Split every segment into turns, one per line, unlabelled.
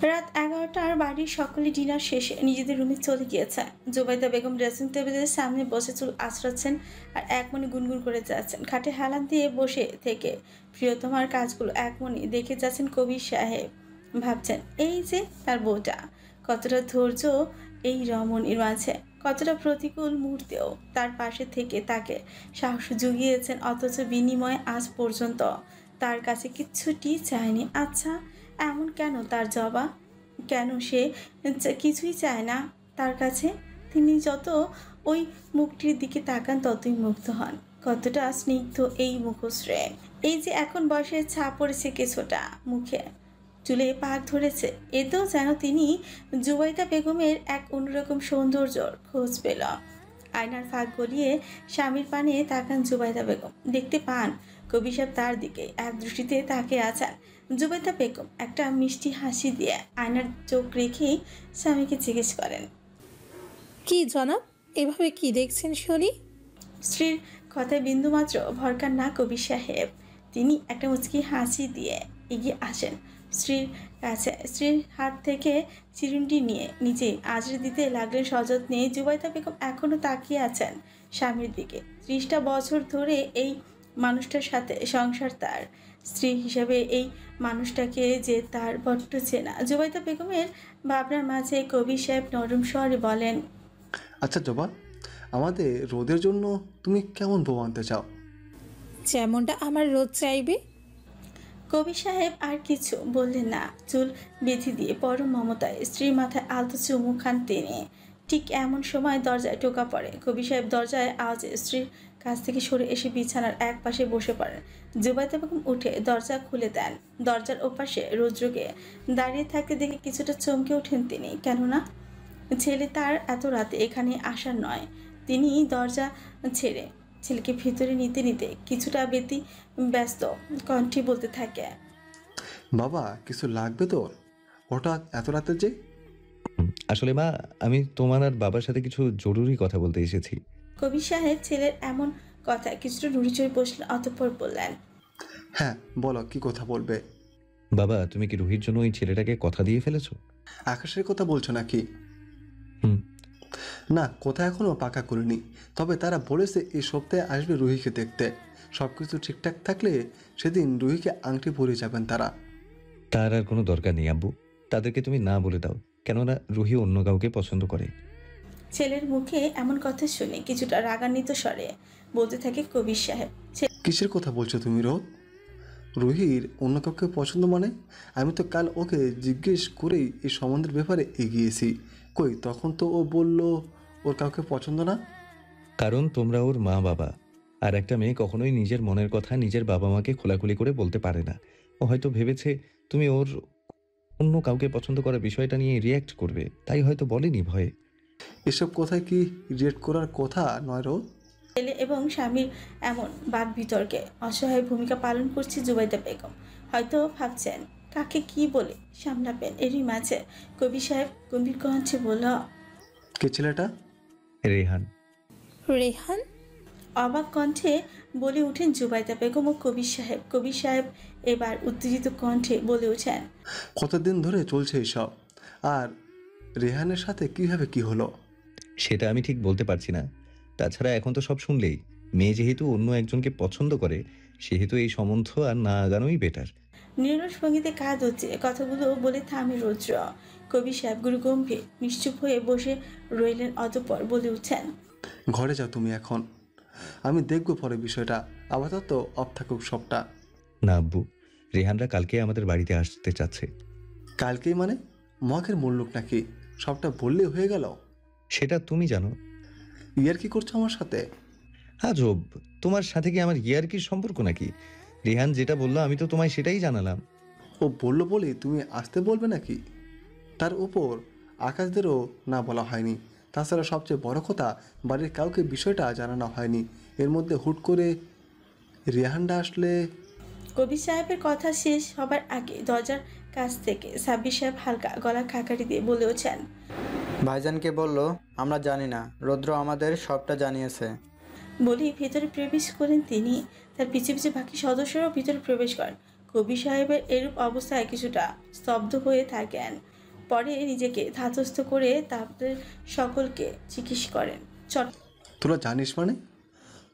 রাত 11টার বাড়ির সকলে ডিনার শেষে নিজেদের রুমে চলে গিয়েছে। জুবাইদা বেগম ড্রেসিং টেবিলের সামনে বসে চুল আঁচড়াচ্ছেন আর এক মনে গুনগুন করে যাচ্ছেন। খাটে হেলান দিয়ে বসে থেকে প্রিয়তমার কাজগুলো এক মনে দেখে যাচ্ছেন কবির সাহেব। ভাবছেন এই যে তার বউটা, কতটা ধৈর্য এই রমণীর মাঝে, কতটা প্রতিকূল মুহূর্তেও তার পাশে থেকে তাকে সাহস জুগিয়েছেন, অথচ বিনিময়ে আজ পর্যন্ত তার কাছে কিচ্ছুটি চায়নি। আচ্ছা, এমন কেন তার জবাব? কেন সে কিছুই চায় না তার কাছে? তিনি যত ওই মুখটির দিকে তাকান ততই মুগ্ধ হন। কতটা স্নিগ্ধ এই মুখশ্রে! এই যে এখন বয়সের ছাপ পড়েছে কিছুটা মুখে, চুলে পাক ধরেছে, এতেও যেন তিনি জুবাইদা বেগমের এক অন্যরকম সৌন্দর্যর খোঁজ পেল। আয়নার ফাঁক গলিয়ে স্বামীর পানে তাকান জুবাইদা বেগম। দেখতে পান কবি সাহেব তার দিকে এক দৃষ্টিতে তাকিয়ে আছেন। জুবাইদা বেগম একটা মিষ্টি হাসি দিয়ে আয়নার চোখ রেখেই স্বামীকে জিজ্ঞেস করেন,
কি জনাব, এভাবে কি দেখছেন শুনি?
স্ত্রীর কথায় বিন্দুমাত্র ভরকার না কবি সাহেব। তিনি একটা মুচকি হাসি দিয়ে এগিয়ে আসেন স্ত্রীর কাছে। স্ত্রীর হাত থেকে চিরুনটি নিয়ে নিজে আজরে দিতে লাগলেন সযত্নে। জুবাইদা বেগম এখনও তাকিয়ে আছেন স্বামীর দিকে। 30টা বছর ধরে এই মানুষটার সাথে সংসার, তার স্ত্রী হিসেবে এই মানুষটাকে যে তার বড্ড চেনা। জুবাইদা বেগমের ভাবনার মাঝে কবি সাহেব নরম স্বরে বলেন,
আচ্ছা জবা, আমাদের রোদের জন্য তুমি কেমন বউ আনতে চাও?
যেমনটা আমার রোদ চাইবে।
কবি সাহেব আর কিছু বললেন না। চুল বেঁধে দিয়ে পরম মমতায় স্ত্রীর মাথায় আলতো চুমু খান তিনি। ঠিক এমন সময় দরজায় টোকা পড়ে। কবি সাহেব দরজায় আওয়াজে স্ত্রীর কাছ থেকে সরে এসে বিছানার এক পাশে বসে পড়েন। জুবাইদা বেগম উঠে দরজা খুলে দেন। দরজার ওপাশে রৌদ্রকে দাঁড়িয়ে থাকতে দেখে কিছুটা চমকে ওঠেন তিনি। কেননা ছেলে তার এত রাতে এখানে আসার নয়। তিনি দরজা ছেড়ে ছেলেকে ভিতরে নিতে নিতে কিছুটা ব্যস্ত কণ্ঠে বলতে থাকে,
বাবা কিছু লাগবে তোর? হঠাৎ এত রাতে যে?
আসলে মা, আমি তোমার আর বাবার সাথে কিছু জরুরি কথা বলতে এসেছি।
কবি সাহেব ছেলের এমন কথায় কিছুটা নুড়িচড়ে বসলেন, অতঃপর বললেন,
হ্যাঁ বলো, কি কথা বলবে?
বাবা, তুমি কি রুহির জন্য ওই ছেলেটাকে কথা দিয়ে ফেলেছো?
আকাশের কথা বলছো নাকি?
হুম।
না, কথা এখনো পাকা করিনি, তবে তারা বলেছে এই সপ্তাহে আসবে রুহিকে দেখতে। সব কিছু ঠিকঠাক থাকলে সেদিন রুহিকে আংটি পরিয়ে যাবেন তারা।
তার আর কোনো দরকার নেই আব্বু, তাদেরকে তুমি না বলে দাও, কেননা রুহি অন্য কাউকে পছন্দ করে।
ছেলের মুখে এমন কথা শুনে কিছুটা রাগান্বিত স্বরে বলতে থাকে কবি সাহেব,
কিসের কথা বলছো তুমি রোদ? রুহির অন্য কাউকে পছন্দ মানে? আমি তো কাল ওকে জিজ্ঞেস করেই এই সম্বন্ধের ব্যাপারে এগিয়েছি। কই, তখন তো ও বলল ওর কাউকে পছন্দ না।
কারণ তোমরা ওর মা বাবা, আর একটা মেয়ে কখনোই নিজের মনের কথা নিজের বাবা মাকে খোলাখুলি করে বলতে পারে না। ও হয়তো ভেবেছে তুমি ওর অন্য কাউকে পছন্দ করার বিষয়টা নিয়ে রিয়্যাক্ট করবে, তাই হয়তো বলেনি ভয়ে।
এসব কথায় কি রিয়েক্ট করার কথা নয় রোদ।
ছেলে এবং স্বামীর এমন বাদ বিতর্কে অসহায় ভূমিকা পালন করছে জুবাইদা বেগম। হয়তো ভাবছেন কাকে কি বলে সামলাবেন। এরই মাঝে কবি সাহেব গম্ভীর কণ্ঠে বলল,
কে ছেলেটা?
রেহান।
রেহান?
অবাক কণ্ঠে বলে ওঠেন জুবাইদা বেগম ও কবির সাহেব। কবির সাহেব এবার উত্তেজিত কণ্ঠে বলে ওঠেন,
কতদিন ধরে চলছে এসব? আর রেহানের সাথে কিভাবে কি হলো?
সেটা আমি ঠিক বলতে পারছি না। তাছাড়া এখন তো সব শুনলেই, মেয়ে যেহেতু অন্য একজনকে পছন্দ করে, সেহেতু এই সম্বন্ধ আর না আগানোই বেটার।
নিরস ভঙ্গিতে কাঁধ হচ্ছে কথাগুলো বলে থামে রৌদ্র। কবি সাহেব গুরু গম্ভীর নিশ্চুপ হয়ে বসে রইলেন, অতঃপর বলে উঠেন,
ঘরে যাও তুমি এখন, আমি দেখবো পরে বিষয়টা। আপাতত অফ থাকুক সবটা।
না আব্বু, রেহানরা কালকে আমাদের বাড়িতে আসতে চাচ্ছে।
কালকেই মানে? মগের মুল্লুক নাকি? সবটা বললেই হয়ে গেল?
সেটা তুমি জানো।
ইয়ার কি করছো আমার সাথে?
আজব, তোমার সাথে কি আমার ইয়ার্কির সম্পর্ক নাকি? রেহান যেটা বললো আমি তো তোমায় সেটাই জানালাম।
ও বললো বলে তুমি আসতে বলবে নাকি? তার উপর আকাশদেরও না বলা হয়নি। তাছাড়া সবচেয়ে বড় কথা, বাড়ির কাউকে বিষয়টা জানানো হয়নি। এর মধ্যে হুট করে রেহানটা আসলে।
কবি সাহেবের কথা শেষ হবার আগে দরজার কাছ থেকে সাব্বির সাহেব হালকা গলা খাকারি দিয়ে বলে ওঠেন,
ভাইজানকে বলল আমরা জানি না, রৌদ্র আমাদের সবটা জানিয়েছে।
বলেই ভেতরে প্রবেশ করেন তিনি। তার পিছে পিছে বাকি সদস্যরাও ভিতরে প্রবেশ করেন। কবি সাহেবের এরূপ অবস্থায় কিছুটা স্তব্ধ হয়ে থাকেন। পরে নিজেকে ধাতস্থ করে তাদের সকলকে জিজ্ঞেস করেন, চট
তোরা জানিস মানে?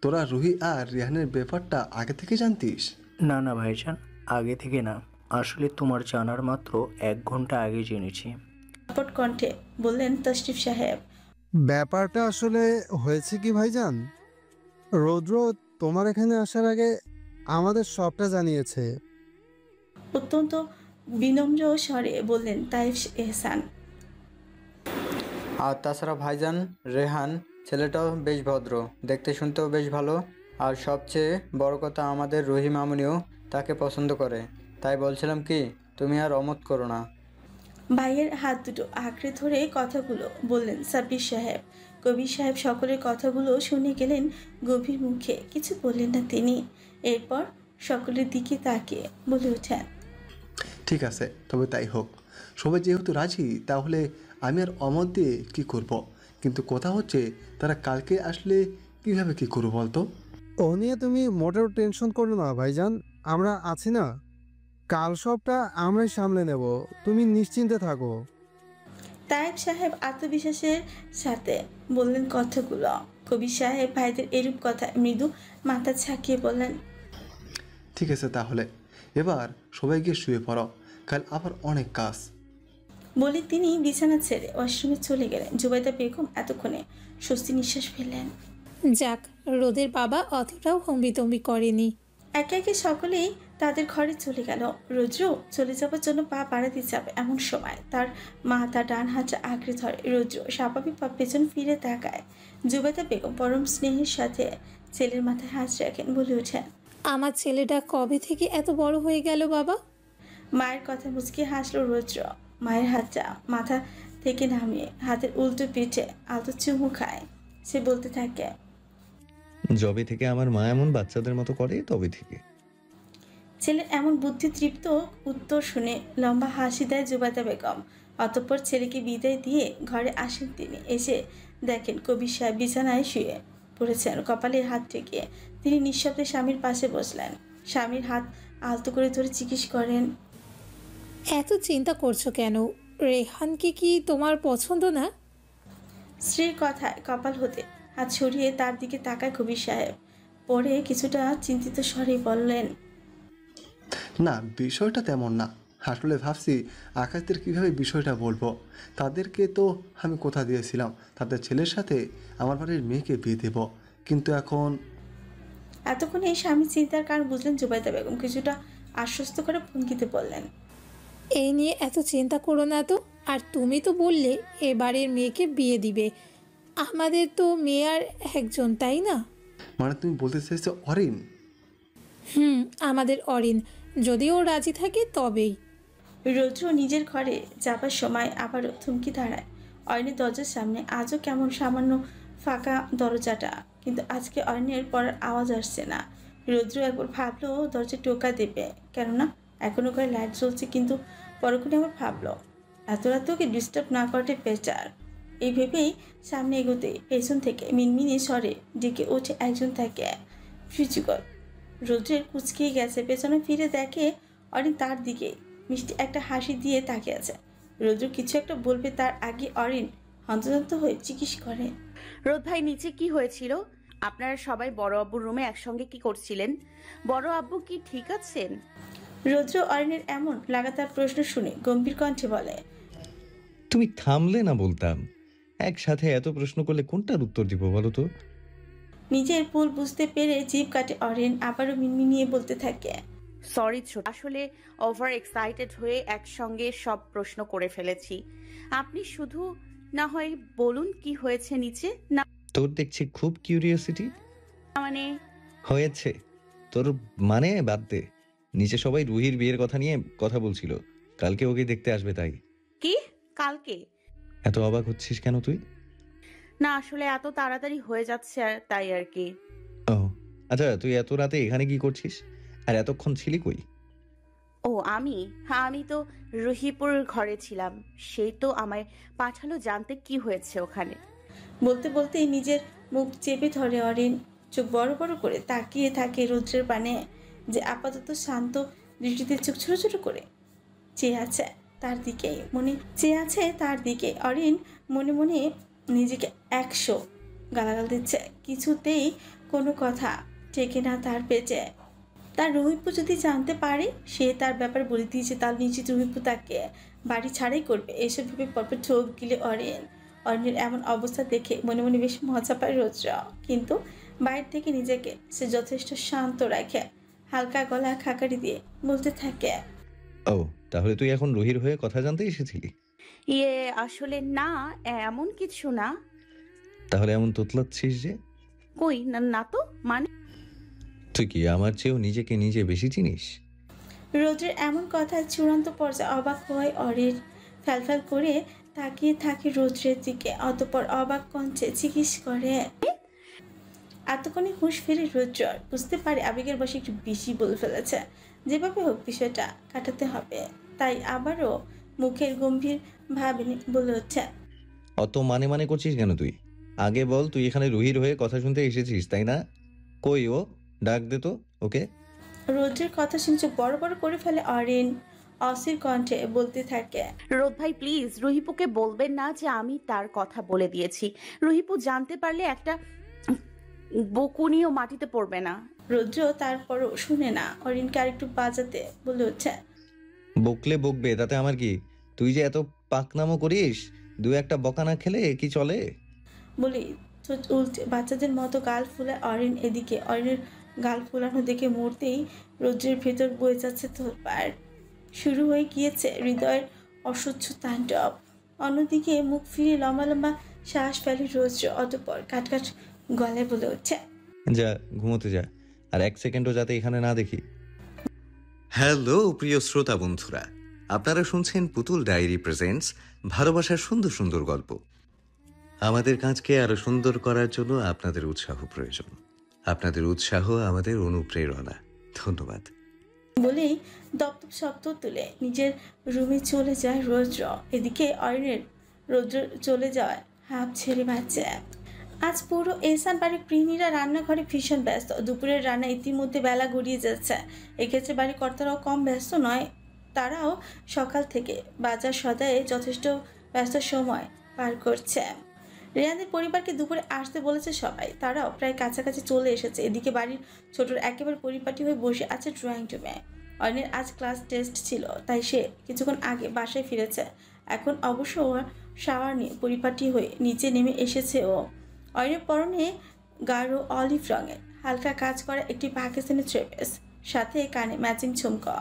তোরা রুহি আর রিহানের ব্যাপারটা আগে থেকে জানতিস?
না না ভাইজান, আগে থেকে না, আসলে তোমার জানার মাত্র 1 ঘন্টা আগে জেনেছি।
চটপট কণ্ঠে বললেন তশরিফ সাহেব।
ব্যাপারটা আসলে হয়েছে কি ভাইজান, রৌদ্র তোমার এখানে আসার আগে আমাদের সবটা জানিয়েছে।
অত্যন্ত বিনম্র স্বরে বললেন তাইফ এহসান।
আর তাছাড়া ভাইজান, রেহান ছেলেটাও বেশ ভদ্র, দেখতে শুনতেও বেশ ভালো, আর সবচেয়ে বড় কথা আমাদের রুহি মামুনিও তাকে পছন্দ করে। তাই বলছিলাম কি, তুমি আর অমত করো না।
ভাইয়ের হাত দুটো আঁকড়ে ধরে কথাগুলো বললেন সাব্বির সাহেব। কবির সাহেব সকলের কথাগুলো শুনে গেলেন গভীর মুখে, কিছু বললেন না তিনি। এরপর সকলের দিকে তাকিয়ে বলে ওঠেন,
ঠিক আছে, তবে তাই হোক। সবাই যেহেতু রাজি, তাহলে আমি আর অমত দিয়ে কী করব? কিন্তু কথা হচ্ছে, তারা কালকে আসলে কিভাবে কি করবো বলতো?
ও নিয়ে তুমি মোটেও টেনশন করো না ভাইজান, আমরা আছি না। কাল সবটা আমরাই সামলে নেব, তুমি নিশ্চিন্তে থাকো।
তাইব সাহেব আত্মবিশ্বাসের সাথে বললেন কথাগুলো। কবির সাহেব ভাইদের এরূপ কথা মৃদু মাথা ঝাঁকিয়ে বললেন,
ঠিক আছে, তাহলে এবার সবাই গিয়ে শুয়ে পড়ো, কাল আবার অনেক কাজ।
বলে তিনি বিছানা ছেড়ে ওয়াশরুমে চলে গেলেন। জুবাইদা বেগম এতক্ষণে স্বস্তি নিঃশ্বাস ফেললেন।
যাক, রোদের বাবা অতটাও হম্বিতম্বি করেনি।
একে একে সকলেই তাদের ঘরে চলে গেল। রৌদ্র চলে যাবার জন্য পা বাড়াতে যাবে এমন সময় তার মা তার ডান হাতটা আঁকড়ে ধরে। রৌদ্র স্বাভাবিক পা পেছন ফিরে তাকায়। জুবাইদা বেগম পরম স্নেহের সাথে ছেলের মাথায় হাত রাখেন, বলে ওঠেন,
আমার ছেলেটা কবে থেকে এত বড় হয়ে গেল বাবা?
মায়ের কথা মুচকি হাসলো রৌদ্র। মায়ের হাতটা মাথা থেকে নামিয়ে হাতের উল্টো পিঠে আলতো চুমু খায়। সে বলতে থাকে,
যবে থেকে আমার মা এমন বাচ্চাদের মতো করে তবে থেকে।
ছেলের এমন বুদ্ধিতৃপ্ত উত্তর শুনে লম্বা হাসি দেয় জুবাইদা বেগম। অতঃপর ছেলেকে বিদায় দিয়ে ঘরে আসেন তিনি। এসে দেখেন কবির সাহেব বিছানায় শুয়ে পড়েছেন, কপালে হাত ঠেকিয়ে। তিনি নিঃশব্দে স্বামীর পাশে বসলেন। স্বামীর হাত আলতো করে ধরে জিজ্ঞেস করেন,
এত চিন্তা করছো কেন? রেহানকে কি তোমার পছন্দ না?
স্ত্রীর কথায় কপাল হতে হাত সরিয়ে তার দিকে তাকায় কবির সাহেব। পরে কিছুটা চিন্তিত স্বরে বললেন,
না, বিষয়টা তেমন না। আসলে ভাবছি আকাশদের কীভাবে বিষয়টা বলবো। তাদেরকে তো আমি কথা দিয়েছিলাম তাদের ছেলের সাথে আমার বাড়ির মেয়েকে বিয়ে দেব, কিন্তু এখন
এতক্ষণে এই স্বামী চিন্তার কারণ বুঝলেন জুবাইদা বেগম। কিছুটা আশ্বস্ত করে ভঙ্গিতে বললেন,
এই নিয়ে এত চিন্তা করো না তো। আর তুমি তো বললে এবারের মেয়েকে বিয়ে দিবে। আমাদের তো মেয়ে আর একজন, তাই না?
মানে তুমি বলতে চাইছো অরিন?
আমাদের অরিন, যদি ও রাজি থাকে তবেই।
রৌদ্র নিজের ঘরে যাবার সময় আবারও থমকে দাঁড়ায়। অয়নের দরজার সামনে আজও কেমন সামান্য ফাঁকা দরজাটা, কিন্তু আজকে অয়নের পড়ার আওয়াজ আসছে না। রৌদ্র একবার ভাবলো দরজা টোকা দেবে, কেননা এখনো ঘরে লাইট জ্বলছে, কিন্তু পরক্ষণে আবার ভাবলো এত রাতে ওকে ডিস্টার্ব না করাটাই বেটার। এই ভেবেই সামনে এগোতে পেছন থেকে মিনমিনে স্বরে ডেকে ওঠে একজন তাকে। ফিজিকল রৌদ্রের কুচকিয়ে গেছে, পেছনে ফিরে দেখে অরিন তার দিকে মিষ্টি একটা হাসি দিয়ে তাকিয়ে আছে। রৌদ্র কিছু একটা বলবে তার আগে অরিন হন্তদন্ত হয়ে জিজ্ঞেস করে,
রোদ ভাই, নিচে কি হয়েছিল? আপনারা সবাই বড় আব্বুর রুমে একসঙ্গে কি করছিলেন? বড় আব্বু কি ঠিক আছেন?
রৌদ্র অরিনের এমন লাগাতার প্রশ্ন শুনে গম্ভীর কণ্ঠে বলে,
তুমি থামলে না বলতাম। একসাথে এত প্রশ্ন করলে কোনটার উত্তর দিব বলো তো?
নিজের ভুল বুঝতে পেরে জিভ কাটে অরিন। আবারও মিনমিনিয়ে বলতে থাকে,
সরি ছোট, আসলে ওভার এক্সাইটেড হয়ে একসঙ্গে সব প্রশ্ন করে ফেলেছি। আপনি শুধু না হয় বলুন কি হয়েছে নিচে। না
তোর দেখছি খুব কিউরিওসিটি
মানে
হয়েছে তোর, মানে বাদ দে। নিচে সবাই রুহির বিয়ের কথা নিয়ে কথা বলছিল, কালকে ওকে দেখতে আসবে। তাই
কি কালকে?
এত অবাক হচ্ছিস কেন তুই?
না আসলে এত তাড়াতাড়ি হয়ে যাচ্ছে তাই আর কি।
ও আচ্ছা, তুই এত রাতে এখানে কি করছিস? আর এতক্ষণ ছিলি কই?
ও আমি তো রুহিপুর ঘরে ছিলাম। সেই তো আমায় পাঠালো জানতে কি হয়েছে ওখানে।
বলতে বলতেই নিজের মুখ চেপে ধরে অরিন। চোখ বড় বড় করে তাকিয়ে থাকে রৌদ্রের পানে, যে আপাতত শান্ত দৃষ্টিতে চোখ ছোট ছোট করে চেয়ে আছে তার দিকে। অরিন মনে মনে নিজেকে 100 গালাগাল দিচ্ছে, কিছুতেই কোনো কথা টেকে না তার পেটে। তার রহিপু যদি জানতে পারে সে তার ব্যাপার বলে দিয়েছে, তার নিশ্চিত রহিপু তাকে বাড়ি ছাড়াই করবে। এসব ভেবে পরপর ঠোক গিলে অরিনের এমন অবস্থা দেখে মনে মনে বেশ মজা পায় রোদ্র। কিন্তু বাইরে থেকে নিজেকে সে যথেষ্ট শান্ত রাখে। হালকা গলা খাকারি দিয়ে বলতে থাকে,
ও তাহলে তুই এখন রুহির হয়ে কথা জানতে এসেছিলি?
আসলে না, এমন কিছু না।
তাহলে এমন তোতলাচ্ছিস যে?
কই না, না তো, মানে
তুই কি আমার চেয়েও নিজেকে নিজে বেশি চিনিস?
রোদ্রের এমন কথায় চূড়ান্ত পর্যায়ে অবাক হয় অরিন। ফ্যালফ্যাল করে তাকিয়ে থাকে রৌদ্রের দিকে, অতঃপর অবাক কণ্ঠে জিজ্ঞেস করে। এতক্ষণে হুঁশ ফিরে রৌদ্র বুঝতে পারে আবেগের বশে একটু বেশি বলে ফেলেছে। যেভাবে হোক বিষয়টা কাটাতে হবে, তাই আবারও মুখের গম্ভীর ভাবে বলে ওঠে,
অত মানে মানে করছিস কেন তুই? আগে বল, তুই এখানে রুহির হয়ে কথা শুনতে এসেছিস তাই না? কই ও? ডাক দে তো ওকে।
রৌদ্রের কথা শুনছে বড় বড় করে ফেলে অরিন। অস্থির কণ্ঠে বলতে থাকে,
রোদ ভাই প্লিজ রহিপুকে বলবেন না যে আমি তার কথা বলে দিয়েছি। রহিপু জানতে পারলে একটা বকুনিও মাটিতে পড়বে না।
রৌদ্র তারপরও শুনে না, অরিনকে আরেকটু বাজাতে বলে ওঠে,
বকলে বকবে, তাতে আমার কি? তুই যে এত পাকনামো করিস, দু একটা বকা না খেলে কি চলে?
বলি উল্টে বাচ্চাদের মতো গাল ফুলায় অরিন। এদিকে অরিনের গাল ফুলানো দেখে মুহূর্তেই রৌদ্রের ভেতর বয়ে যাচ্ছে তোলপাড়। শুরু হয়ে গিয়েছে হৃদয়ের অসহ্য তাণ্ডব। অন্যদিকে মুখ ফিরে লম্বা লম্বা শ্বাস ফেলে রৌদ্র, অতঃপর কাটকাট গলায় বলে ওঠে,
যা ঘুমোতে যা, আর এক সেকেন্ডও যাতে এখানে না দেখি। হ্যালো প্রিয় শ্রোতা বন্ধুরা, আপনারা শুনছেন পুতুল ডায়েরি প্রেজেন্টস ভালোবাসার সুন্দর সুন্দর গল্প। আমাদের কাজকে আরো সুন্দর করার জন্য আপনাদের উৎসাহ প্রয়োজন। আপনাদের উৎসাহ আমাদের অনুপ্রেরণা। ধন্যবাদ।
বলেই দপদপ শব্দ তুলে নিজের রুমে চলে যায় রৌদ্র। এদিকে অরিনের রৌদ্র চলে যাওয়ায় হাঁপ ছেড়ে বাঁচছে। আজ পুরো এহসান বাড়ির গৃহিণীরা রান্নাঘরে ভীষণ ব্যস্ত। দুপুরের রান্না ইতিমধ্যে বেলা গড়িয়ে যাচ্ছে। এক্ষেত্রে বাড়ির কর্তারাও কম ব্যস্ত নয়। তারাও সকাল থেকে বাজার সদায়ে যথেষ্ট ব্যস্ত সময় পার করছে। রেহানদের পরিবারকে দুপুরে আসতে বলেছে সবাই, তারাও প্রায় কাছাকাছি চলে এসেছে। এদিকে বাড়ির ছোটর একেবারে পরিপাটি হয়ে বসে আছে ড্রয়িং রুমে। অরিনের আজ ক্লাস টেস্ট ছিল, তাই সে কিছুক্ষণ আগে বাসায় ফিরেছে। এখন অবশ্য শাওয়ার নিয়ে পরিপাটি হয়ে নিচে নেমে এসেছে ও। অরিনের পরনে গাঢ় অলিভ রঙের হালকা কাজ করা একটি পাকিস্তানি থ্রেডস, সাথে কানে ম্যাচিং ঝুমকা,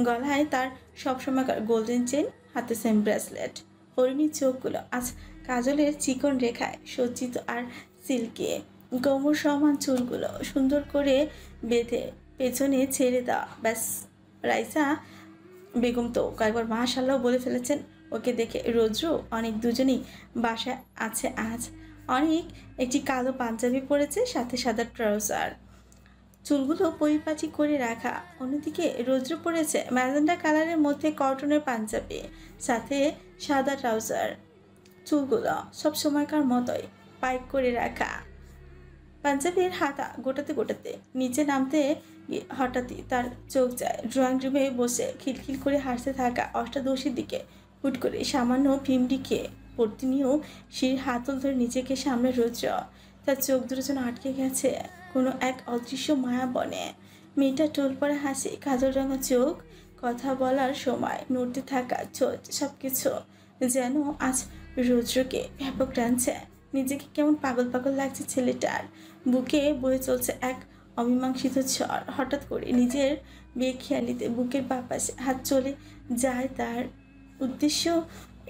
গলায় তার সবসময়কার গোল্ডেন চেন, হাতে সেম ব্রেসলেট। অরিনীর চোখগুলো আজ কাজলের চিকন রেখায় সজ্জিত আর সিল্কে। কোমর সমান চুলগুলো সুন্দর করে বেঁধে পেছনে ছেড়ে দেওয়া। ব্যাস, রাইসা বেগম তো কয়েকবার মাশাআল্লাহ বলে ফেলেছেন ওকে দেখে। রৌদ্র অনেক দুজনেই বাসায় আছে আজ। অনেক একটি কালো পাঞ্জাবি পরেছে, সাথে সাদা ট্রাউজার, চুলগুলো পরিপাটি করে রাখা। অন্যদিকে রৌদ্র পরেছে ম্যাজেন্ডা কালারের মধ্যে কটনের পাঞ্জাবি, সাথে সাদা ট্রাউজার, চুলগুলো সব সময়কার মতোই পাইক করে রাখা। পাঞ্জাবির হাতা গোটাতে গোটাতে নিচে নামতে গিয়ে হঠাৎই তার চোখ যায় ড্রয়িং রুমে বসে খিলখিল করে হাসতে থাকা অষ্টাদশীর দিকে। হুট করে সামান্য ভিমডি খেয়ে পড়তে নিয়েও সিঁড়ির হাতল ধরে নিজেকে সামনে রৌদ্র। তার চোখ দুটো যেন আটকে গেছে কোনো এক অদৃশ্য মায়া বনে। মেয়েটা টোল পড়া হাসি, কাজল রঙা চোখ, কথা বলার সময় নড়তে থাকা ঠোঁট, সবকিছু যেন আজ রৌদ্রকে ব্যাপক টানছে। নিজেকে কেমন পাগল পাগল লাগছে ছেলেটার। বুকে বয়ে চলছে এক অমীমাংসিত ঝড়। হঠাৎ করে নিজের বেখেয়ালিতে বুকের বাপাশে হাত চলে যায় তার। উদ্দেশ্য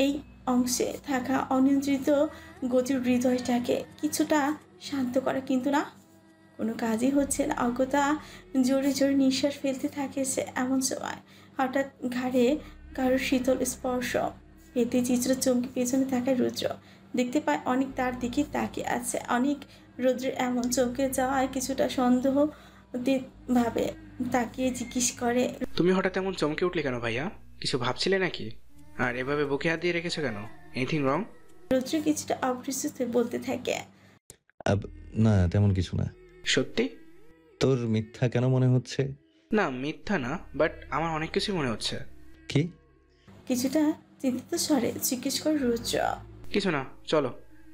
এই অংশে থাকা অনিয়ন্ত্রিত গতির হৃদয়টাকে কিছুটা শান্ত করা, কিন্তু না, কোনো কাজই হচ্ছে না। অগত্যা জোরে জোরে নিঃশ্বাস ফেলতে থাকে সে। এমন সময় হঠাৎ ঘাড়ে কারোর শীতল স্পর্শ পেতে চিত্র চমকে পেছনে তাকায় রুদ্র। দেখতে পায় অনেক তার দিকে তাকিয়ে আছে। অনেক রৌদ্রের এমন চমকে যাওয়ায় কিছুটা সন্দেহ ভাবে তাকিয়ে জিজ্ঞেস করে,
তুমি হঠাৎ এমন চমকে উঠলে কেন ভাইয়া? কিছু ভাবছিলে নাকি? আর এভাবে বুকে হাত দিয়ে রেখেছো কেন? Anything wrong?
রৌদ্র কিছুটা অপ্রস্তুত বলতে থাকে,
না তেমন কিছু না।
সত্যি?
তোর মিথ্যা কেন মনে হচ্ছে?
না, মিথ্যা না, বাট আমার অনেক কিছুই মনে হচ্ছে।
কি?
কিছুটা চিন্তিত স্বরে জিজ্ঞেস করে রুদ্র।
কিছু না, চলো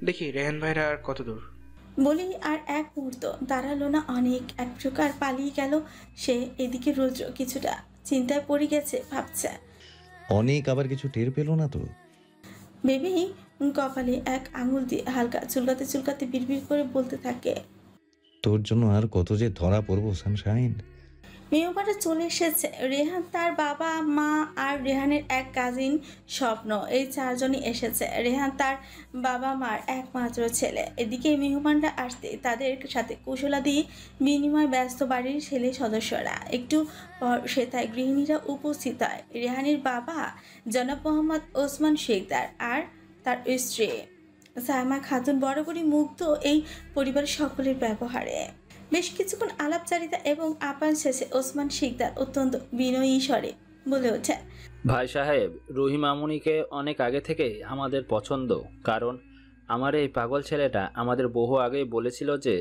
দেখি রেহান ভাইরা আর কত দূর।
বলি আর এক মুহূর্ত দাঁড়ালো না, অনেক এক প্রকার পালিয়ে গেল সে। এদিকে রুদ্র কিছুটা চিন্তায় পড়ে গেছে, ভাবছে।
অনেক আবার কিছু টের পেল না তো?
ভেবেই কপালে এক আঙুল দিয়ে হালকা চুলকাতে চুলকাতে বিড়বিড় করে বলতে থাকে,
তোর জন্য আর কত যে ধরা পড়বো সানশাইন।
মেয়েবাড়ি চলে এসেছে রেহান, তার বাবা মা আর রেহানের এক কাজিন স্বপ্ন, এই চারজনই এসেছে। রেহান তার বাবা মার একমাত্র ছেলে। এদিকে মেহমানরা আসতে তাদের সাথে কুশলাদি বিনিময় ব্যস্ত বাড়ির ছেলে সদস্যরা। একটু পর সেতায় গৃহিণীরা উপস্থিত হয়। রেহানের বাবা জনাব মোহাম্মদ ওসমান শেখদার আর তার স্ত্রী সায়মা খাতুন বরাবরই মুগ্ধ এই পরিবারের সকলের ব্যবহারে। বেশ কিছুক্ষণ আলাপচারিতা এবং আপ্যায়ন শেষে ওসমান শিকদার অত্যন্ত বিনয়ী স্বরে বলে ওঠেন,
ভাই সাহেব, রুহি মামুনিকে অনেক আগে থেকেই আমাদের পছন্দ। কারণ আমার এই পাগল ছেলেটা আমাদের বহু আগেই বলেছিল যে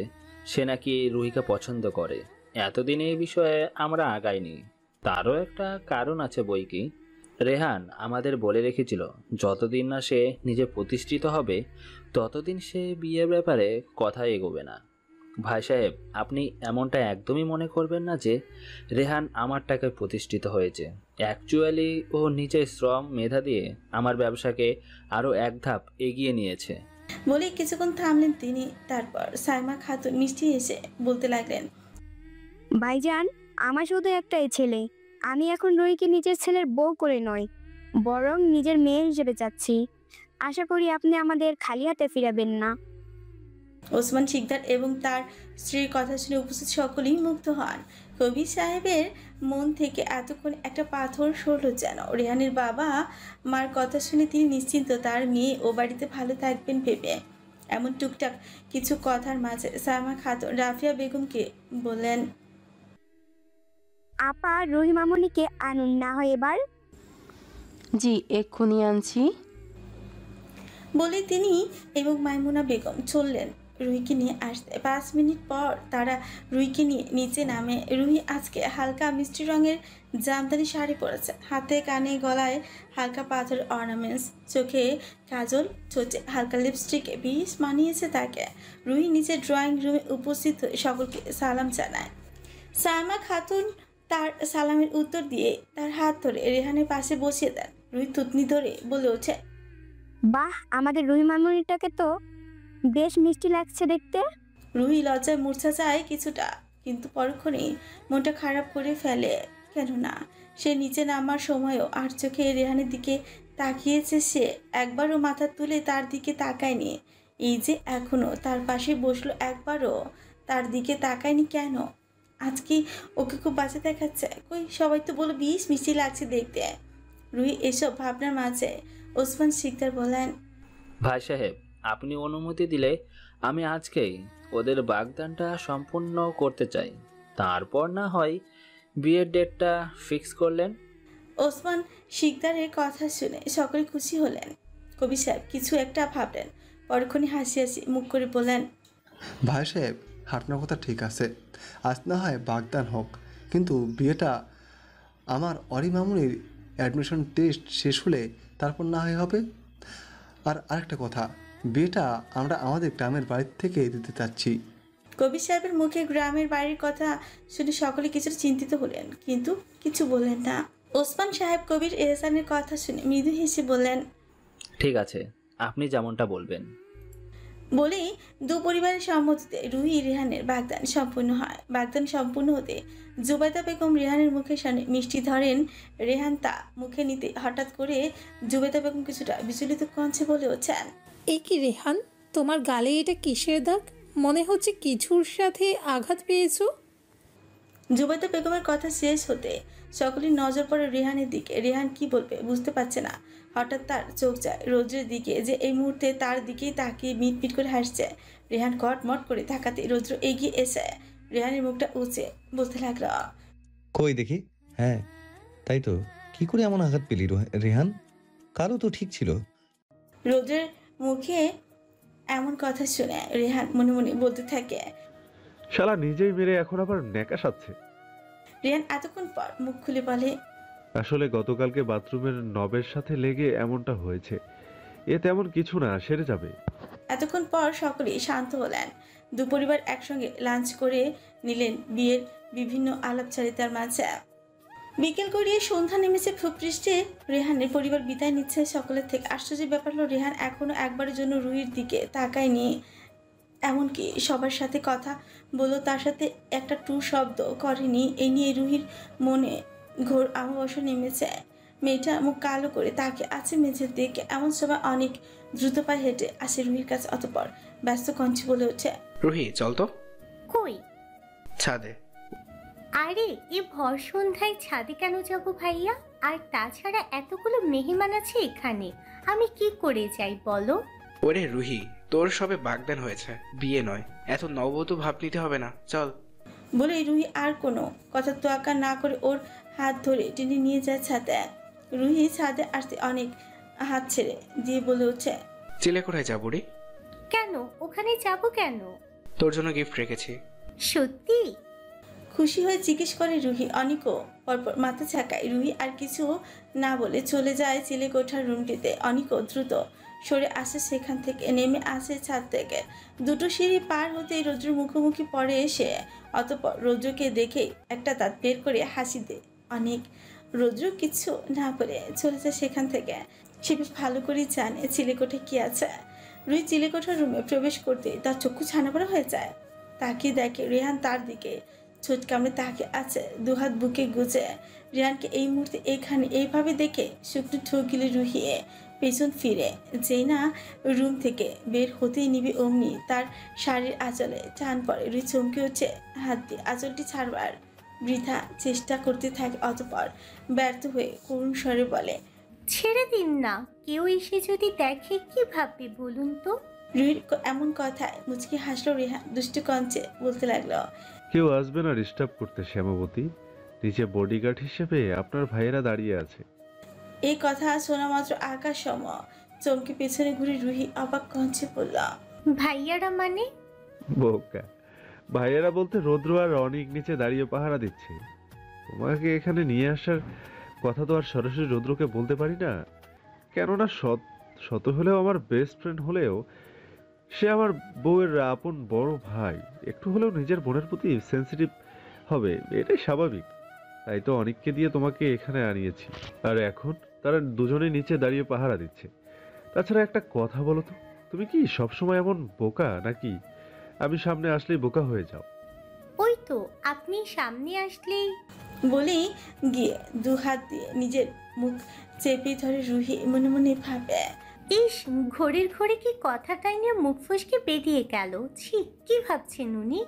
সে নাকি রুহিকে পছন্দ করে। এতদিন এই বিষয়ে আমরা আগাইনি, তারও একটা কারণ আছে বই কি। রেহান আমাদের বলে রেখেছিল যতদিন না সে নিজে প্রতিষ্ঠিত হবে ততদিন সে বিয়ের ব্যাপারে কথা এগোবে না। ভাই সাহেব, আপনি এমনটা একদমই মনে করবেন না যে রেহান আমার টাকায় প্রতিষ্ঠিত হয়েছে। অ্যাকচুয়ালি ও নিজের শ্রম মেধা দিয়ে আমার ব্যবসাকে আরও এক ধাপ এগিয়ে নিয়েছে।
বলে কিছুক্ষণ থামলেন তিনি। তারপর সায়মা খাতুন মিষ্টি এসে বলতে লাগলেন,
ভাইজান, আমার শুধু একটাই ছেলে। আমি এখন রুহিকে নিজের ছেলের বউ করে নয়, বরং নিজের মেয়ে হিসেবে চাচ্ছি। আশা করি আপনি আমাদের খালি হাতে ফিরাবেন না।
ওসমান শিকদার এবং তার স্ত্রীর কথা শুনে উপস্থিত সকলেই মুগ্ধ হন। কবির সাহেবের মন থেকে এতক্ষণ একটা পাথর সরল যেন। রেহানের বাবা মার কথা শুনে তিনি নিশ্চিন্ত, তার মেয়ে ও বাড়িতে ভালো থাকবেন ভেবে। এমন টুকটাক কিছু কথার মাঝে সায়মা খাতুন রাফিয়া বেগমকে বললেন,
আপা, রুহি মামুনিকে আনুন না হয় এবার।
জি, এক্ষুনি আনছি।
বলে তিনি এবং মাইমুনা বেগম চললেন রুহিকে নিয়ে আসতে। 5 মিনিট পর তারা রুহিকে নিয়ে নিচে নামে। রুহি আজকে হালকা মিষ্টি রঙের জামদানি শাড়ি পরেছে, হাতে কানে গলায় হালকা পাথর অর্নামেন্টস, চোখে কাজল, ঠোঁটে হালকা লিপস্টিকে বেশ মানিয়েছে তাকে। রুহি নিচে ড্রয়িং রুমে উপস্থিত হয়ে সকলকে সালাম জানায়। সায়মা খাতুন তার সালামের উত্তর দিয়ে তার হাত ধরে রেহানের পাশে বসিয়ে দেন। রুহি থুতনি ধরে বলে ওঠে,
বাহ, আমাদের রুহি মামুনিটাকে তো বেশ মিষ্টি লাগছে দেখতে।
রুহি লজ্জায় মূর্ছা যায় কিছুটা, কিন্তু পরক্ষণেই মনটা খারাপ করে ফেলে। কেননা সে নিচে নামার সময়ও আর চোখে রেহানের দিকে তাকিয়েছে। সে একবারও মাথা তুলে তার দিকে তাকায়নি। এই যে এখনো তার পাশে বসলো, একবারও তার দিকে তাকায়নি কেন? আজ কি ওকে খুব বাজে দেখাচ্ছে? কই, সবাই তো বলো বেশ মিষ্টি লাগছে দেখতে। রুহি এসব ভাবনার মাঝে ওসমান শিকদার বলেন,
ভাই সাহেব, আপনি অনুমতি দিলে আমি আজকেই ওদের বাগদানটা সম্পূর্ণ করতে চাই। তারপর না হয় বিয়ের ডেটটা ফিক্স করলেন।
ওসমান শিকদারের কথা শুনে সকলে খুশি হলেন। কবি সাহেব কিছু একটা ভাবলেন, পরক্ষণে হাসি হাসি মুখ করে বললেন,
ভাই সাহেব, আপনার কথা ঠিক আছে, আজ না হয় বাগদান হোক, কিন্তু বিয়েটা আমার অরি মামুনির অ্যাডমিশন টেস্ট শেষ হলে তারপর না হয় হবে। আর আরেকটা কথা, বিয়েটা আমরা আমাদের গ্রামের বাড়ি থেকে দিতে চাচ্ছি।
কবি সাহেবের মুখে গ্রামের বাড়ির কথা শুনে সকলে কিছুটা চিন্তিত হলেন, কিন্তু কিছু বললেন না। ওসমান সাহেব কবির এহসানের কথা শুনে মৃদু হেসে বললেন,
ঠিক আছে, আপনি যেমনটা বলবেন।
বলেই দু পরিবারের সম্মতিতে রুহি রেহানের বাগদান সম্পূর্ণ হয়। বাগদান সম্পূর্ণ হতে জুবাইদা বেগম রেহানের মুখের সামনে মিষ্টি ধরেন। রেহান তা মুখে নিতে হঠাৎ করে জুবাইদা বেগম কিছুটা বিচলিত কণ্ঠে বলে ওঠেন,
এ কি রেহান, তোমার গালে এটা কিসের দাগ? মনে হচ্ছে কিছুর সাথে আঘাত পেয়েছো।
জুবাইদা বেগমের কথা শেষ হতে সকলের নজর পড়ে রেহানের দিকে। রেহান কি বলবে বুঝতে পারছে না। হঠাৎ তার চোখ যায় রৌদ্রের দিকে, যে এই মুহূর্তে তার দিকেই তাকিয়ে মিটমিট করে হাসছে। রেহান কটমট করে তাকাতে রৌদ্র এগিয়ে এসে রেহানের মুখটা উঁচে বলতে লাগলো,
কই দেখি। হ্যাঁ, তাই তো। কি করে এমন আঘাত পেলি রেহান? কারো তো ঠিক ছিল।
রৌদ্রের মুখে এমন কথা শুনে রেহান মনে মনে বলতে থাকে,
শালা নিজেই মেরে এখন আবার ন্যাকা সাচ্ছে।
রেহান এতক্ষণ পর মুখ খুলে বলে,
আসলে গতকালকে বাথরুমের নবের সাথে লেগে এমনটা হয়েছে। এ তেমন কিছু না, সেরে যাবে।
এতক্ষণ পর সকলেই শান্ত হলেন। দুপরিবার একসঙ্গে লাঞ্চ করে নিলেন বিয়ের বিভিন্ন আলাপচারিতার মাঝে। বিকেল গড়িয়ে সন্ধ্যা নেমেছে ভূপৃষ্ঠে। রেহানের পরিবার বিদায় নিচ্ছে সকলের থেকে। আশ্চর্যের ব্যাপার হলো রেহান এখনো একবারের জন্য রুহির দিকে তাকায়নি। এমনকি সবার সাথে কথা বলল, তার সাথে একটা টু শব্দ করেনি। এই নিয়ে রুহির মনে ঘোর আমাবস্যা নেমেছে। মেয়েটা মুখ কালো করে তাকে আছে মেঝের দিকে। এমন সময় অনেক দ্রুত পায়ে হেঁটে আসে রুহির কাছে। অতঃপর ব্যস্ত কঞ্চি বলে ওঠে,
রুহি চল তো
কই?
ছাদে।
আরে এ ভর সন্ধ্যায় ছাদে কেন যাব ভাইয়া? আর তাছাড়া এতগুলো মেহমান আছে এখানে, আমি কি করে যাই বলো?
ওরে রুহি, তোর সবে বাগদান হয়েছে, বিয়ে নয়। এত নববধূ ভাব নিতে হবে না, চল।
বলে রুহি আর কোনো কথা তোয়াক্কা না করে ওর হাত ধরে টেনে নিয়ে যায় ছাদে। রুহি ছাদে আসতে অনেক হাত ছেড়ে দিয়ে বলে ওঠে,
চিলে কোথায় যাবো রে?
কেন ওখানে যাব কেন?
তোর জন্য গিফট রেখেছি।
সত্যি?
খুশি হয়ে জিজ্ঞেস করে রুহি। অনিকও পরপর মাথা ঝাঁকায়। রুহি আর কিছু না বলে চলে যায় চিলেকোঠার রুমটিতে। অনিকও দ্রুত সরে আসে সেখান থেকে, নেমে আসে ছাদ থেকে। দুটো সিঁড়ি পার হতেই রৌদ্রের মুখোমুখি পড়ে এসে। অতঃপর রৌদ্রকে দেখেই একটা দাঁত বের করে হাসি দেয় অনেক। রৌদ্র কিছু না বলে চলে যায় সেখান থেকে। সে বেশ ভালো করেই জানে চিলেকোঠায় কি আছে। রুহি চিলেকোঠার রুমে প্রবেশ করতে তার চক্ষু ছানাবড়া হয়ে যায়। তাকিয়ে দেখে রেহান তার দিকে ছোট কামড়ে তাকে আছে, দুহাত বুকে গুজে। রেহানকে এই মুহূর্তে এখানে এইভাবে দেখে শুকনো ঠোক গিলে রুহিয়ে পেছন ফিরে যেই না রুম থেকে বের হতেই নিবে অমনি তার শাড়ির আঁচলে টান পড়ে। রুহি চমকে উঠে হাত দিয়ে আঁচলটি ছাড়বার বৃথা চেষ্টা করতে থাকে। অতঃপর ব্যর্থ হয়ে করুণ স্বরে বলে,
ছেড়ে দিন না, কেউ এসে যদি দেখে কি ভাববে বলুন তো?
রুহির এমন কথায় মুচকি হাসলো রেহান। দুষ্টু কঞ্চে বলতে লাগলো,
কেউ আসবে না ডিস্টার্ব করতে শ্যামাবতী। নিচে বডিগার্ড হিসেবে আপনার ভাইয়েরা দাঁড়িয়ে আছে।
এই কথা শোনা মাত্র আকাশ সম চমকে পেছনে ঘুরে রুহি অবাক কঞ্চে বলল,
ভাইয়ারা মানে?
বোকা, ভাইয়েরা বলতে রৌদ্র আর অনেক নিচে দাঁড়িয়ে পাহারা দিচ্ছে। তোমাকে এখানে নিয়ে আসার কথা তো আর সরাসরি রৌদ্রকে বলতে পারি না, কেননা শত হলেও আমার বেস্ট ফ্রেন্ড হলেও সে আমার বউয়ের আপন বড় ভাই। একটু হলেও নিজের বোনের প্রতি সেন্সিটিভ হবে, এটাই স্বাভাবিক। তাই তো অনেককে দিয়ে তোমাকে এখানে আনিয়েছি। আর এখন তারা দুজনেই নিচে দাঁড়িয়ে পাহারা দিচ্ছে। তাছাড়া একটা কথা বলো তো, তুমি কি সবসময় এমন বোকা নাকি আমি সামনে আসলেই বোকা হয়ে যাও?
ওই তো আপনি সামনে আসলেই।
বলেই গিয়ে দু হাত দিয়ে নিজের মুখ চেপে ধরে রুহি মনে মনে ভাবে,
ইস, ঘড়ির ঘড়ি কি কথাটাই নিয়ে মুখ ফসকে বেরিয়ে গেল। ছি, কি ভাবছেন উনি?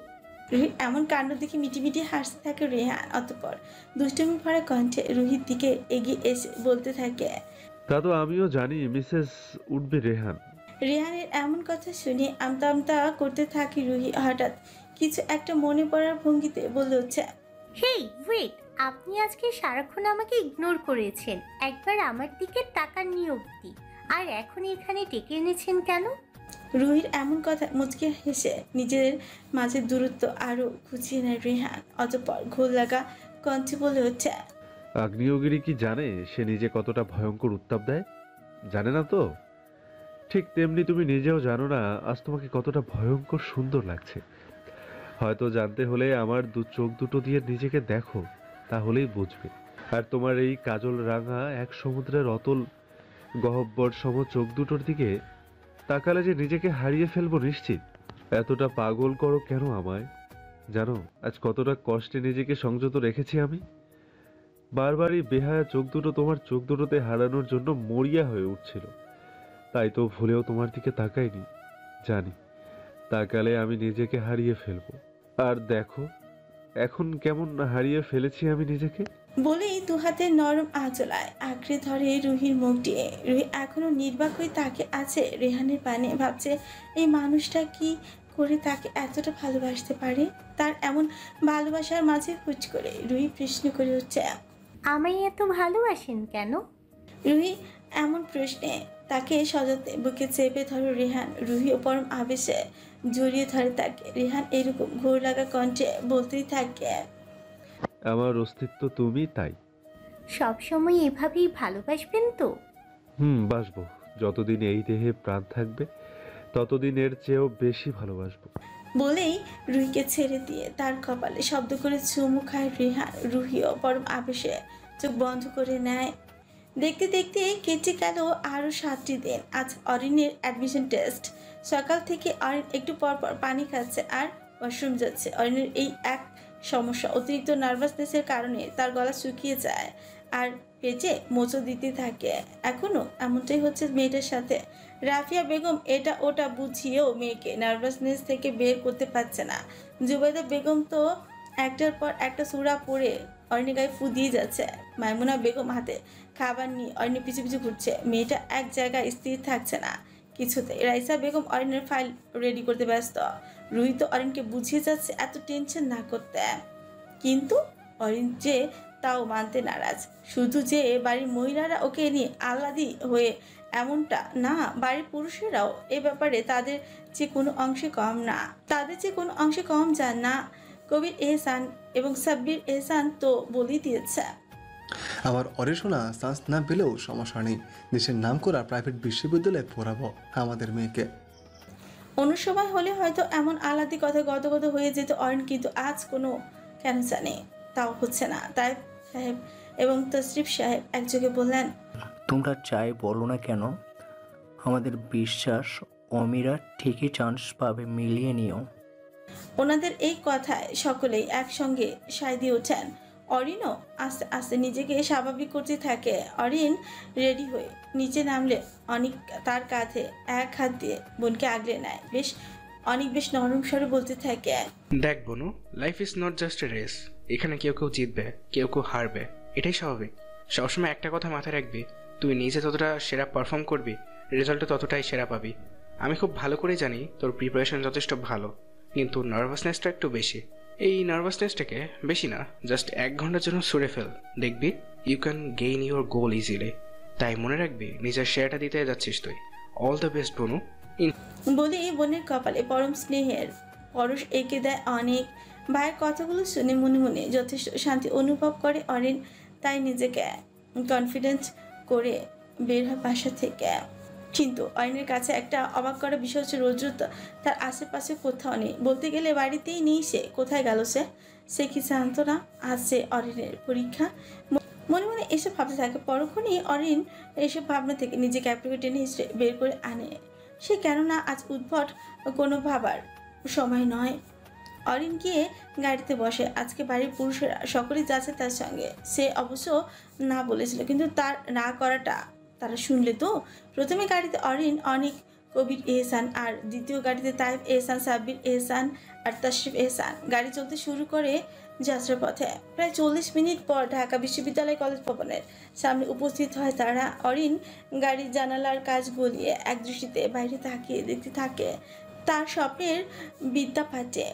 রুহির এমন কাণ্ড দেখে মিটি হাসতে থাকে রেহান। অতঃপর দুষ্টমি ভরা কণ্ঠে রুহির দিকে এগিয়ে এসে বলতে থাকে,
তা তো আমিও জানি মিসেস উঠবে রেহান।
রেহানের এমন কথা শুনে আমতা আমতা করতে থাকি রুহি। হঠাৎ কিছু একটা মনে পড়ার ভঙ্গিতে বলে উঠছে,
হেই ওয়েট, আপনি আজকে সারাক্ষণ আমাকে ইগনোর করেছেন, একবার আমার দিকে তাকাননি অবধি, আর এখন এখানে ডেকে এনেছেন কেন?
রুহির এমন কথা মুচকে হেসে নিজের মাঝে দূরত্ব আরো ঘুচিয়ে নেয় রেহান। অতঃপর ঘোল লাগা কণ্ঠে বলে হচ্ছে,
আগ্নেয়গিরি কি জানে সে নিজে কতটা ভয়ঙ্কর উত্তাপ দেয়? জানে না তো? ঠিক তেমনি তুমি নিজেও জানো না আজ তোমাকে কতটা ভয়ঙ্কর সুন্দর লাগছে। হয়তো জানতে হলে আমার চোখ দুটো দিয়ে নিজেকে দেখো, তাহলেই বুঝবে। আর তোমার এই কাজল রাঙা এক সমুদ্রের অতল গহ্বর সম চোখ দুটোর দিকে তাকালে যে নিজেকে হারিয়ে ফেলবো নিশ্চিত। এতটা পাগল করো কেন আমায়? জানো আজ কতটা কষ্টে নিজেকে সংযত রেখেছি আমি। বারবারই বেহায়া চোখ দুটো তোমার চোখ দুটোতে হারানোর জন্য মরিয়া হয়ে উঠছিল। তাই তো ভুলেও তোমার দিকে তাকাইনি, জানি তাকালে আমি নিজেকে হারিয়ে ফেলবো। আর দেখো এখন কেমন হারিয়ে ফেলেছি আমি নিজেকে।
বলেই দু হাতের নরম আঁচলায় আঁকড়ে ধরে রুহির মুখটি। রুহি এখনো নির্বাক হয়ে তাকে আছে রেহানের পানে। ভাবছে এই মানুষটা কি করে তাকে এতটা ভালোবাসতে পারে। তার এমন ভালোবাসার মাঝে হুট করে রুহি প্রশ্ন করে হচ্ছে,
আমায় এত ভালোবাসেন কেন?
রুহি এমন প্রশ্নে তাকে সযত্নে বুকে চেপে ধরো রেহান। রুহিও পরম আবেশে জড়িয়ে ধরে তাকে। রেহান এরকম ঘোর লাগা কণ্ঠে বলতেই থাকে,
আমার অস্তিত্ব তুমি, তাই।
সবসময় এভাবেই ভালোবাসবেন তো?
বাসবো। যতদিন এই দেহে প্রাণ থাকবে ততদিন এর চেয়েও বেশি ভালোবাসবো।
বলেই রুহিকে ছেড়ে দিয়ে তার কপালে শব্দ করে চুমু খায় রেহান। রুহিও পরম আবেশে চোখ বন্ধ করে নেয়। দেখতে দেখতে কেটে গেল আরও 7টি দিন। আজ অরিনের অ্যাডমিশন টেস্ট। সকাল থেকে অরিন একটু পর পর পানি খাচ্ছে আর ওয়াশরুম যাচ্ছে। অরিনের এই এক সমস্যা, অতিরিক্ত নার্ভাসনেসের কারণে তার গলা শুকিয়ে যায় আর পেটে মোচড় দিতে থাকে। এখনও এমনটাই হচ্ছে মেয়েটার সাথে। রাফিয়া বেগম এটা ওটা বুঝিয়েও মেয়েকে নার্ভাসনেস থেকে বের করতে পারছে না। জুবাইদা বেগম তো একটার পর একটা সূরা পড়ে অরিনের গায়ে ফু দিয়ে যাচ্ছে। মাইমুনা বেগম হাতে খাবার নিয়ে অরিনের পিছু পিছু ঘুরছে। মেয়েটা এক জায়গায় স্থির থাকছে না কিছুতে। রাইসা বেগম অরিনের ফাইল রেডি করতে ব্যস্ত। রুহি তো অরিনকে বুঝিয়ে যাচ্ছে এত টেনশন না করতে, কিন্তু অরিন যে তাও মানতে নারাজ। শুধু যে বাড়ির মহিলারা ওকে নিয়ে আহ্লাদি হয়ে এমনটা না, বাড়ির পুরুষেরাও এ ব্যাপারে তাদের যে কোনো অংশে কম যান না। কবির এহসান এবং সাব্বির এহসান তো বলেই দিয়েছে,
আমার অরিশোনা চান্স না পেলেও সমস্যা নেই, দেশের নাম করা প্রাইভেট বিশ্ববিদ্যালয়ে পড়াবো আমাদের মেয়েকে।
অন্য সময় হলে হয়তো এমন আহ্লাদি কথা গদগদ হয়ে যেত অরিন, কিন্তু আজ কোনো কেন জানে তাও হচ্ছে না। তাই সাহেব এবং তশরিফ সাহেব একযোগে বললেন,
তোমরা চাই বলো না কেন, আমাদের বিশ্বাস অমিরা ঠিকই চান্স পাবে, মিলিয়ে নিও।
ওনাদের এই কথায় সকলেই একসঙ্গে সায় দিয়ে ওঠেন। অরিনও আস্তে আস্তে নিজেকে স্বাভাবিক করতে থাকে। অরিন রেডি হয়ে নিচে নামলে অনেক তার কাঁধে এক হাত দিয়ে বোনকে আগলে নেয়। বেশ নরম স্বরে বলতে থাকে,
দেখ বনু, life is not just a race. এখানে কেউ কেউ জিতবে, কেউ কেউ হারবে, এটাই স্বাভাবিক। সবসময় একটা কথা মাথায় রাখবি, তুই নিজে যতটা সেরা পারফর্ম করবি, রেজাল্টও ততটাই সেরা পাবি। আমি খুব ভালো করে জানি তোর প্রিপারেশন যথেষ্ট ভালো, কিন্তু নার্ভাসনেসটা একটু বেশি। এই নার্ভাসনেসটাকে বেশি না, জাস্ট 1 ঘন্টার জন্য সরে ফেল, দেখবি you can gain your goal easily. তাই মনে রাখবি, নিজের শেয়ারটা দিতে যাচ্ছিস তুই। অল দ্য বেস্ট বনু।
বলে বোনের কপালে পরম স্নেহের পরশ এঁকে দেয় অনেক। ভাইয়ের কথাগুলো শুনে মনে মনে যথেষ্ট শান্তি অনুভব করে অরিন। তাই নিজেকে কনফিডেন্ট করে বের হয় বাসা থেকে। কিন্তু অরিনের কাছে একটা অবাক করা বিষয় হচ্ছে, রোদ্র তার আশেপাশে কোথাও নেই। বলতে গেলে বাড়িতেই নেই সে। কোথায় গেল সে কি জানতো না আজ সে অরিনের পরীক্ষা? মনে মনে এসব ভাবতে থাকে। পরক্ষণেই অরিন এসব ভাবনা থেকে নিজেকে ক্যাপ্টেকে টেনে হিসেবে বের করে আনে। সে কেননা আজ উদ্ভট কোনো ভাবার সময় নয়। অরিন গিয়ে গাড়িতে বসে। আজকে বাড়ির পুরুষেরা সকলেই যাচ্ছে তার সঙ্গে। সে অবশ্য না বলেছিল, কিন্তু তার না করাটা তারা শুনলে তো। প্রথমে গাড়িতে অরিন, অনেক, কবির এহসান, আর দ্বিতীয় গাড়িতে তাইব এহসান, সাব্বির এহসান আর তশরিফ এহসান। গাড়ি চলতে শুরু করে যাত্রাপথে। প্রায় 40 মিনিট পর ঢাকা বিশ্ববিদ্যালয় কলেজ ভবনের সামনে উপস্থিত হয় তারা। অরিন গাড়ির জানালার কাজ গলিয়ে একদৃষ্টিতে বাইরে তাকিয়ে দেখতে থাকে তার স্বপ্নের বিদ্যাপাঠে।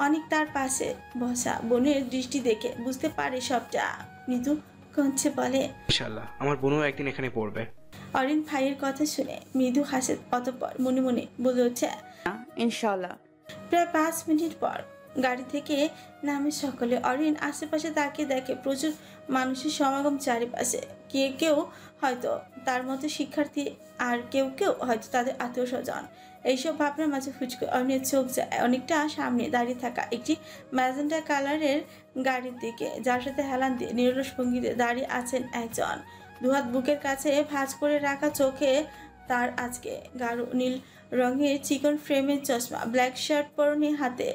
অনেক তার পাশে বসা। বোনের দৃষ্টি দেখে বুঝতে পারে সবটা। মৃদু কঞ্চে বলে,
ইনশাআল্লাহ আমার বোনও একদিন এখানে পড়বে।
অরিন ভাইয়ের কথা শুনে মৃদু হাসে, অতঃপর মনে মনে বলে ওঠে,
ইনশাআল্লাহ।
প্রায় 5 মিনিট পর গাড়ি থেকে নামে সকলে। অরিন আশেপাশে তাকিয়ে দেখে প্রচুর মানুষের সমাগম চারিপাশে। কেউ হয়তো তার মতো শিক্ষার্থী, আর কেউ হয়তো তাদের আত্মীয় স্বজন। এইসব ভাবনার মাঝে ফুচকে অরিনের চোখ যায় অনেকটা সামনে দাঁড়িয়ে থাকা একটি ম্যাজেন্টা কালারের গাড়ির দিকে, যার সাথে হেলান দিয়ে নিরলস ভঙ্গিতে দাঁড়িয়ে আছেন একজন। দুহাত বুকের কাছে ভাঁজ করে রাখা, চোখে তার আজকে গাঢ় নীল রঙের চিকন ফ্রেমের চশমা, ব্ল্যাক শার্ট পরনে, হাতে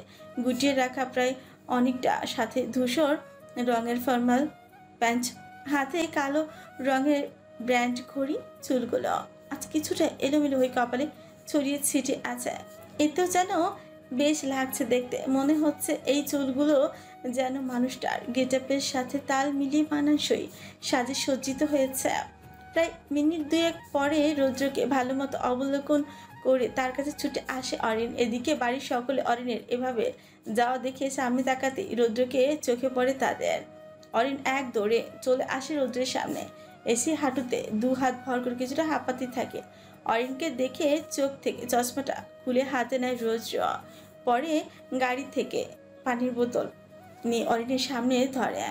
গুটিয়ে রাখা প্রায় অনেকটা, সাথে ধূসর রঙের ফর্মাল প্যান্ট, হাতে কালো রঙের ব্র্যান্ড ঘড়ি। চুলগুলো আজ কিছুটা এলোমেলো হয়ে কপালে ছড়িয়ে ছিটে আছে। এতেও যেন বেশ লাগছে দেখতে। মনে হচ্ছে এই চুলগুলো যেন মানুষটার গেটআপের সাথে তাল মিলিয়ে মানানসই সাজে সজ্জিত হয়েছে। প্রায় মিনিট 2 পরে রৌদ্রকে ভালো মতো অবলোকন করে তার কাছে ছুটে আসে অরিন। এদিকে বাড়ির সকলে অরিনের এভাবে যাওয়া দেখে সামনে তাকাতেই রৌদ্রকে চোখে পড়ে তাদের। অরিন এক দৌড়ে চলে আসে রৌদ্রের সামনে। এসে হাঁটুতে 2 হাত ভর করে কিছুটা হাঁপাতে থাকে। অরিনকে দেখে চোখ থেকে চশমাটা খুলে হাতে নেয় রৌদ্র। পরে গাড়ি থেকে পানির বোতল নিয়ে অরিনের সামনে ধরে।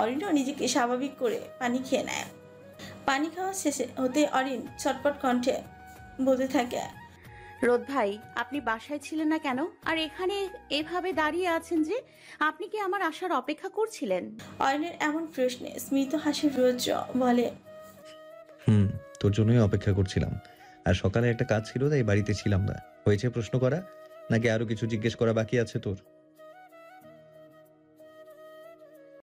অরিনও নিজেকে স্বাভাবিক করে পানি খেয়ে নেয়। পানি খাওয়া শেষে হতে অরিন চটপট কণ্ঠে বলতে থাকে,
রোদ ভাই, আপনি বাসায় ছিলেন না কেন? আর এখানে এভাবে দাঁড়িয়ে আছেন যে? আপনি কি আমার আসার অপেক্ষা করছিলেন?
অরিনের এমন প্রশ্নে স্মিত হাসি রৌদ্র বলে,
তোর জন্যই অপেক্ষা করছিলাম। আর সকালে একটা কাজ ছিল তাই বাড়িতে ছিলাম না। হয়েছে প্রশ্ন করা, নাকি আরো কিছু জিজ্ঞেস করা বাকি আছে তোর?